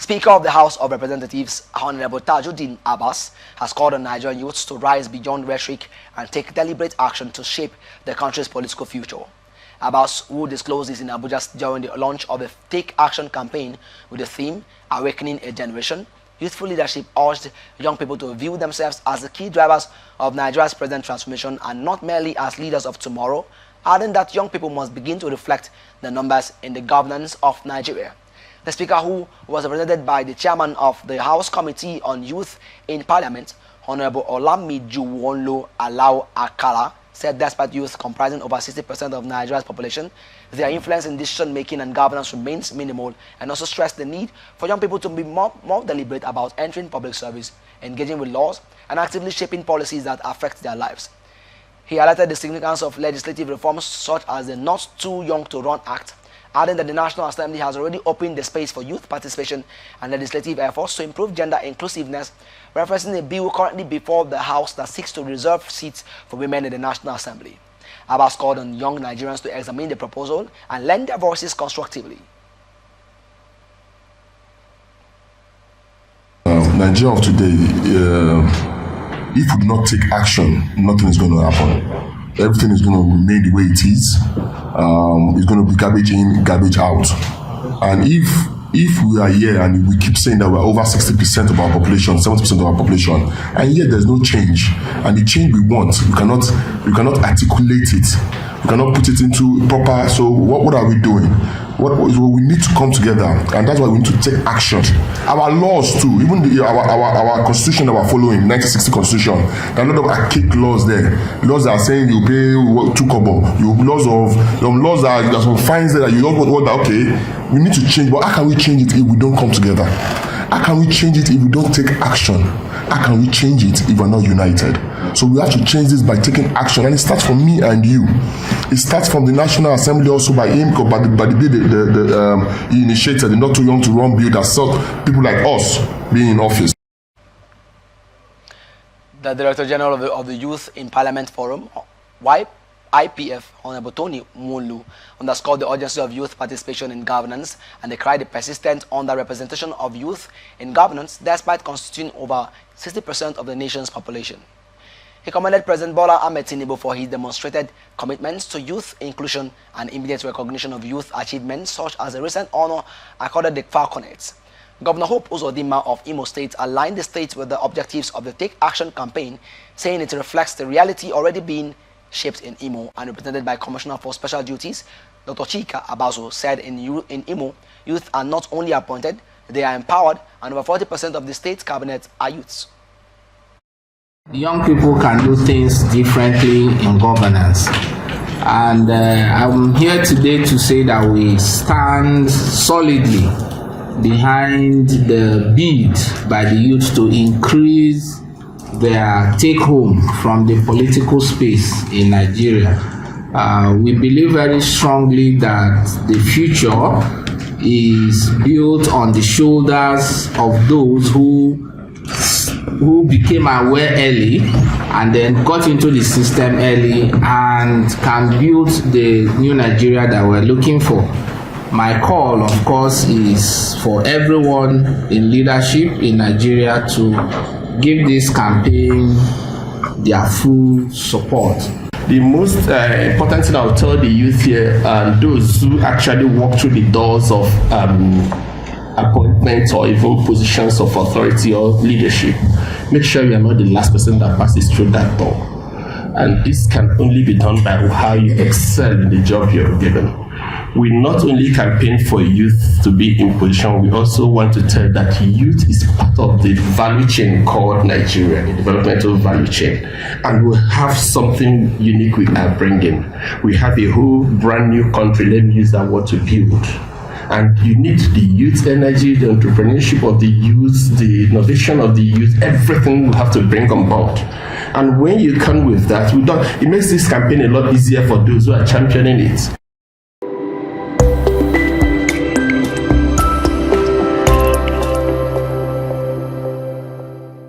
Speaker of the House of Representatives, Honorable Tajudeen Abbas, has called on Nigerian youths to rise beyond rhetoric and take deliberate action to shape the country's political future. Abbas, who disclosed this in Abuja during the launch of the Take Action campaign with the theme Awakening a Generation, youthful leadership urged young people to view themselves as the key drivers of Nigeria's present transformation and not merely as leaders of tomorrow, adding that young people must begin to reflect the numbers in the governance of Nigeria. The Speaker, who was represented by the Chairman of the House Committee on Youth in Parliament, Honorable Olamijuwonlo Alao Akala, said despite youth comprising over 60% of Nigeria's population, their influence in decision-making and governance remains minimal, and also stressed the need for young people to be more deliberate about entering public service, engaging with laws, and actively shaping policies that affect their lives. He highlighted the significance of legislative reforms such as the Not Too Young to Run Act, adding that the National Assembly has already opened the space for youth participation and legislative efforts to improve gender inclusiveness, referencing a bill currently before the House that seeks to reserve seats for women in the National Assembly. Abbas called on young Nigerians to examine the proposal and lend their voices constructively. Nigeria of today, if we do not take action, nothing is going to happen. Everything is going to remain the way it is. It's going to be garbage in, garbage out. And if we are here and we keep saying that we're over 60% of our population, 70% of our population, and yet there's no change, and the change we want, we cannot articulate it, we cannot put it into proper. So what are we doing? We need to come together, and that's why we need to take action. Our laws too, even our constitution that we're following, 1960 constitution, there are a lot of archaic laws there. Laws that are saying you pay 2 kobo. Laws that there's some fines there that you don't want. Okay, we need to change, but how can we change it if we don't come together? How can we change it if we don't take action? How can we change it if we're not united? So we have to change this by taking action, and it starts from me and you. It starts from the National Assembly, also by him, by the bill he initiated, the Not Too Young to Run bill that saw people like us being in office. The Director General of the Youth in Parliament Forum, IPF, Honorable Tony Mulu, underscored the urgency of youth participation in governance and decried the persistent underrepresentation of youth in governance despite constituting over 60% of the nation's population. He commended President Bola Ahmed Tinubu for his demonstrated commitments to youth inclusion and immediate recognition of youth achievements such as the recent honor accorded the Falconets. Governor Hope Uzodinma of Imo State aligned the state with the objectives of the Take Action campaign, saying it reflects the reality already being shaped in Imo, and represented by Commissioner for Special Duties, Dr. Chika Abazo, said in Imo, youth are not only appointed, they are empowered, and over 40% of the state cabinet are youths. Young people can do things differently in governance, and I'm here today to say that we stand solidly behind the bid by the youth to increase their take-home from the political space in Nigeria. We believe very strongly that the future is built on the shoulders of those who became aware early and then got into the system early and can build the new Nigeria that we're looking for. My call, of course, is for everyone in leadership in Nigeria to give this campaign their full support. The most important thing I'll tell the youth here and those who actually walk through the doors of appointments or even positions of authority or leadership, make sure you are not the last person that passes through that door. And this can only be done by how you excel in the job you're given. We not only campaign for youth to be in position, we also want to tell that youth is part of the value chain called Nigeria, the developmental value chain. And we have something unique we are bringing. We have a whole brand new country, let me use that word, to build. And you need the youth energy, the entrepreneurship of the youth, the innovation of the youth, everything we have to bring on board. And when you come with that, it makes this campaign a lot easier for those who are championing it.